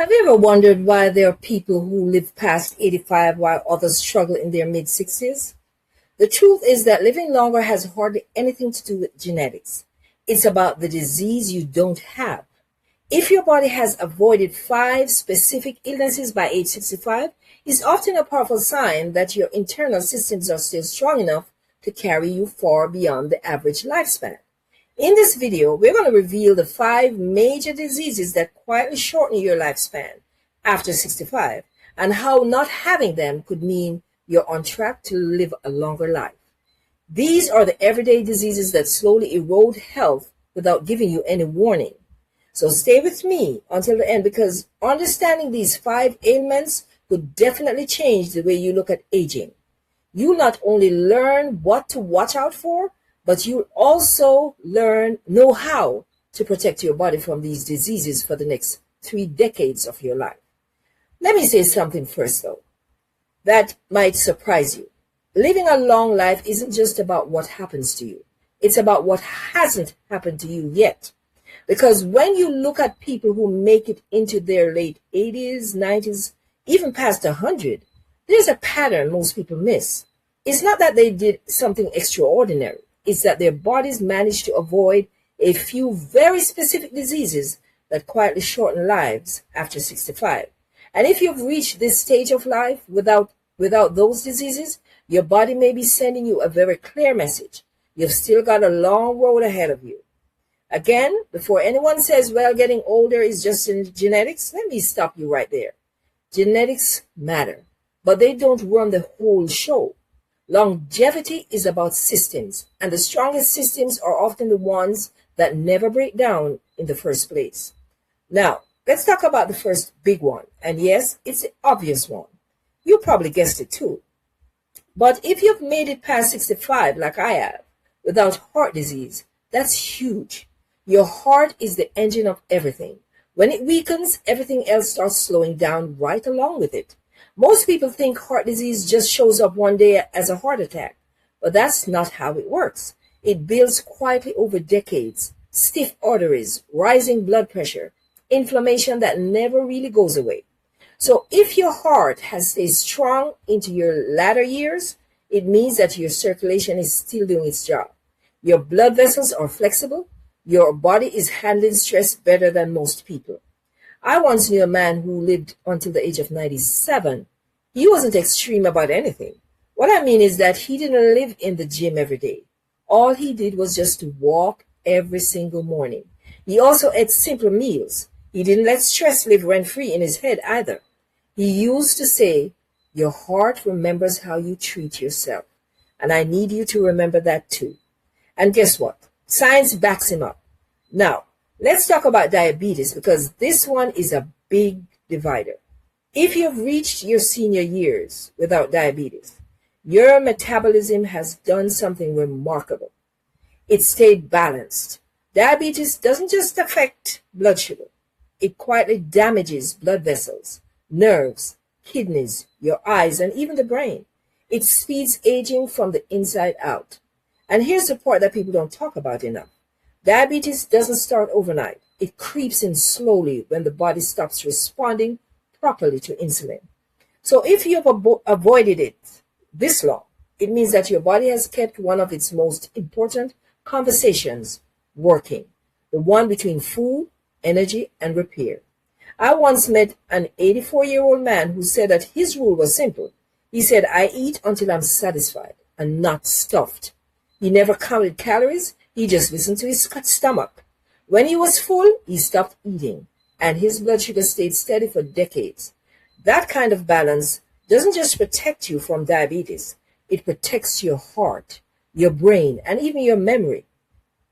Have you ever wondered why there are people who live past 85 while others struggle in their mid 60s? The truth is that living longer has hardly anything to do with genetics. It's about the disease you don't have. If your body has avoided 5 specific illnesses by age 65, it's often a powerful sign that your internal systems are still strong enough to carry you far beyond the average lifespan. In this video, we're going to reveal the 5 major diseases that quietly shorten your lifespan after 65 and how not having them could mean you're on track to live a longer life. These are the everyday diseases that slowly erode health without giving you any warning. So stay with me until the end, because understanding these 5 ailments could definitely change the way you look at aging. You'll not only learn what to watch out for, but you'll also know how to protect your body from these diseases for the next 3 decades of your life. Let me say something first, though, that might surprise you. Living a long life isn't just about what happens to you. It's about what hasn't happened to you yet. Because when you look at people who make it into their late 80s, 90s, even past 100, there's a pattern most people miss. It's not that they did something extraordinary. It's that their bodies managed to avoid a few very specific diseases that quietly shorten lives after 65. And if you've reached this stage of life without those diseases, your body may be sending you a very clear message. You've still got a long road ahead of you. Again, before anyone says, well, getting older is just in genetics, let me stop you right there. Genetics matter, but they don't run the whole show. Longevity is about systems, and the strongest systems are often the ones that never break down in the first place. Now, let's talk about the first big one. And yes, it's the obvious one. You probably guessed it too. But if you've made it past 65, like I have, without heart disease, that's huge. Your heart is the engine of everything. When it weakens, everything else starts slowing down right along with it. Most people think heart disease just shows up one day as a heart attack, but that's not how it works. It builds quietly over decades. Stiff arteries, rising blood pressure, inflammation that never really goes away. So if your heart has stayed strong into your latter years, it means that your circulation is still doing its job. Your blood vessels are flexible. Your body is handling stress better than most people. I once knew a man who lived until the age of 97. He wasn't extreme about anything. What I mean is that he didn't live in the gym every day. All he did was just to walk every single morning. He also ate simple meals. He didn't let stress live rent-free in his head either. He used to say, your heart remembers how you treat yourself. And I need you to remember that too. And guess what? Science backs him up. Now, let's talk about diabetes, because this one is a big divider. If you've reached your senior years without diabetes, your metabolism has done something remarkable. It stayed balanced. Diabetes doesn't just affect blood sugar. It quietly damages blood vessels, nerves, kidneys, your eyes, and even the brain. It speeds aging from the inside out. And here's the part that people don't talk about enough. Diabetes doesn't start overnight. It creeps in slowly when the body stops responding properly to insulin. So if you've avoided it this long, it means that your body has kept one of its most important conversations working, the one between food, energy, and repair. I once met an 84-year-old man who said that his rule was simple. He said, I eat until I'm satisfied and not stuffed. He never counted calories. He just listened to his stomach. When he was full, he stopped eating, and his blood sugar stayed steady for decades. That kind of balance doesn't just protect you from diabetes. It protects your heart, your brain, and even your memory.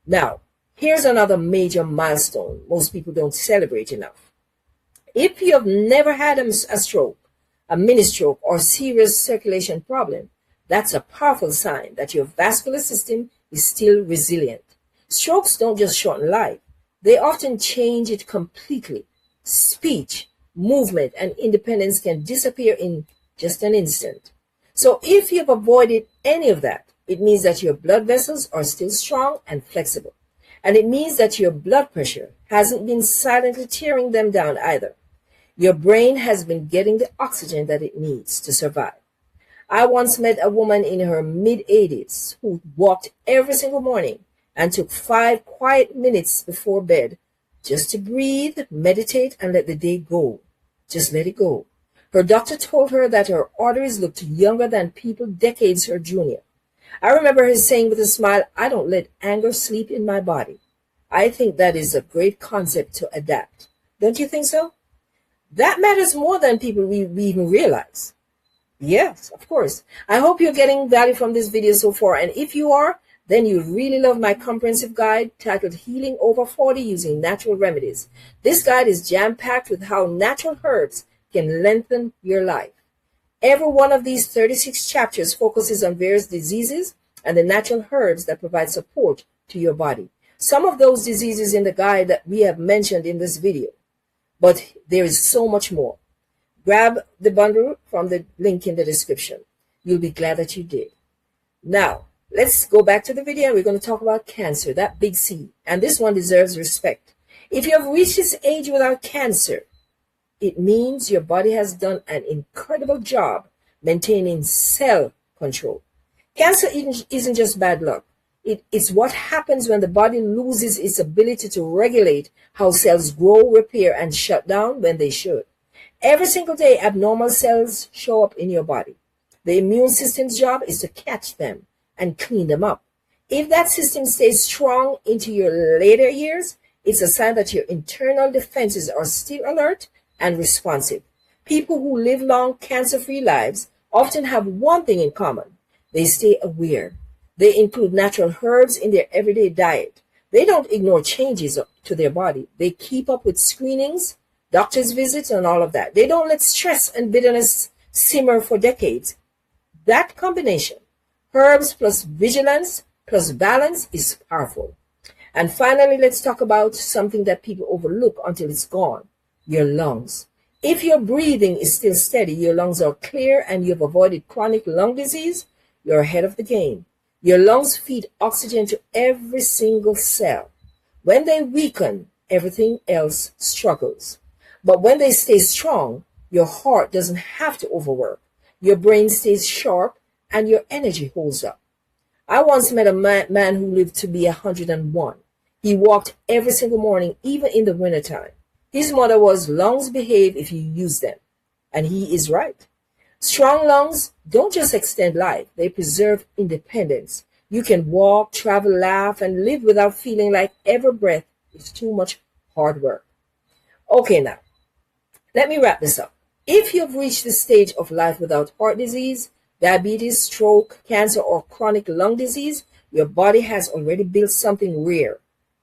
Now, here's another major milestone most people don't celebrate enough. If you have never had a stroke, a mini stroke, or serious circulation problem, that's a powerful sign that your vascular system is still resilient. Strokes don't just shorten life. They often change it completely. Speech, movement, and independence can disappear in just an instant. So if you've avoided any of that, it means that your blood vessels are still strong and flexible. And it means that your blood pressure hasn't been silently tearing them down either. Your brain has been getting the oxygen that it needs to survive. I once met a woman in her mid-80s who walked every single morning and took 5 quiet minutes before bed just to breathe, meditate, and let the day go. Just let it go. Her doctor told her that her arteries looked younger than people decades her junior. I remember her saying with a smile, "I don't let anger sleep in my body." I think that is a great concept to adapt. Don't you think so? That matters more than we even realize. Yes, of course. I hope you're getting value from this video so far, and if you are, then you really love my comprehensive guide titled Healing Over 40 Using Natural Remedies. This guide is jam-packed with how natural herbs can lengthen your life. Every one of these 36 chapters focuses on various diseases and the natural herbs that provide support to your body. Some of those diseases in the guide that we have mentioned in this video, but there is so much more. Grab the bundle from the link in the description. You'll be glad that you did. Now, let's go back to the video. We're going to talk about cancer, that big C. And this one deserves respect. If you have reached this age without cancer, it means your body has done an incredible job maintaining cell control. Cancer isn't just bad luck. It's what happens when the body loses its ability to regulate how cells grow, repair, and shut down when they should. Every single day, abnormal cells show up in your body. The immune system's job is to catch them and clean them up. If that system stays strong into your later years, it's a sign that your internal defenses are still alert and responsive. People who live long, cancer-free lives often have one thing in common. They stay aware. They include natural herbs in their everyday diet. They don't ignore changes to their body. They keep up with screenings, doctor's visits, and all of that. They don't let stress and bitterness simmer for decades. That combination, herbs plus vigilance plus balance, is powerful. And finally, let's talk about something that people overlook until it's gone: your lungs. If your breathing is still steady, your lungs are clear, and you've avoided chronic lung disease, you're ahead of the game. Your lungs feed oxygen to every single cell. When they weaken, everything else struggles. But when they stay strong, your heart doesn't have to overwork. Your brain stays sharp, and your energy holds up. I once met a man who lived to be 101. He walked every single morning, even in the wintertime. His motto was, "Lungs behave if you use them." And he is right. Strong lungs don't just extend life, they preserve independence. You can walk, travel, laugh, and live without feeling like every breath is too much hard work. Okay, now, let me wrap this up. If you've reached the stage of life without heart disease, diabetes, stroke, cancer, or chronic lung disease, your body has already built something rare.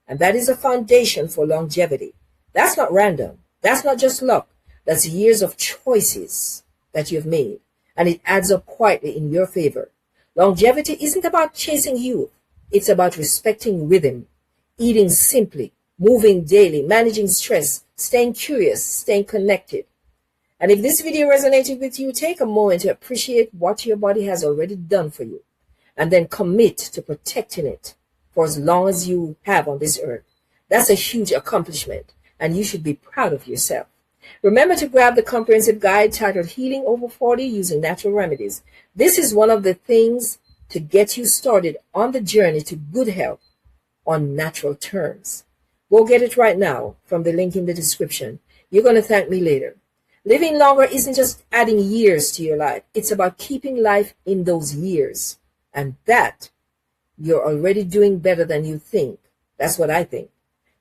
And that is a foundation for longevity. That's not random. That's not just luck. That's years of choices that you've made, and it adds up quietly in your favor. Longevity isn't about chasing youth. It's about respecting rhythm, eating simply, moving daily, managing stress, staying curious, staying connected. And if this video resonated with you, take a moment to appreciate what your body has already done for you, and then commit to protecting it for as long as you have on this earth. That's a huge accomplishment, and you should be proud of yourself. Remember to grab the comprehensive guide titled Healing Over 40 Using Natural Remedies. This is one of the things to get you started on the journey to good health on natural terms. Go get it right now from the link in the description. You're going to thank me later. Living longer isn't just adding years to your life. It's about keeping life in those years. And that you're already doing better than you think. That's what I think.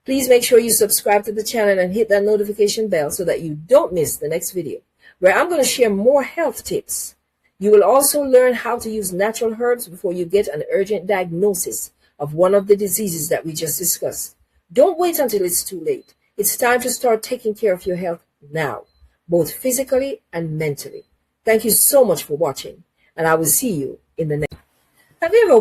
Please make sure you subscribe to the channel and hit that notification bell so that you don't miss the next video, where I'm going to share more health tips. You will also learn how to use natural herbs before you get an urgent diagnosis of one of the diseases that we just discussed. Don't wait until it's too late. It's time to start taking care of your health now, both physically and mentally. Thank you so much for watching, and I will see you in the next. Have you ever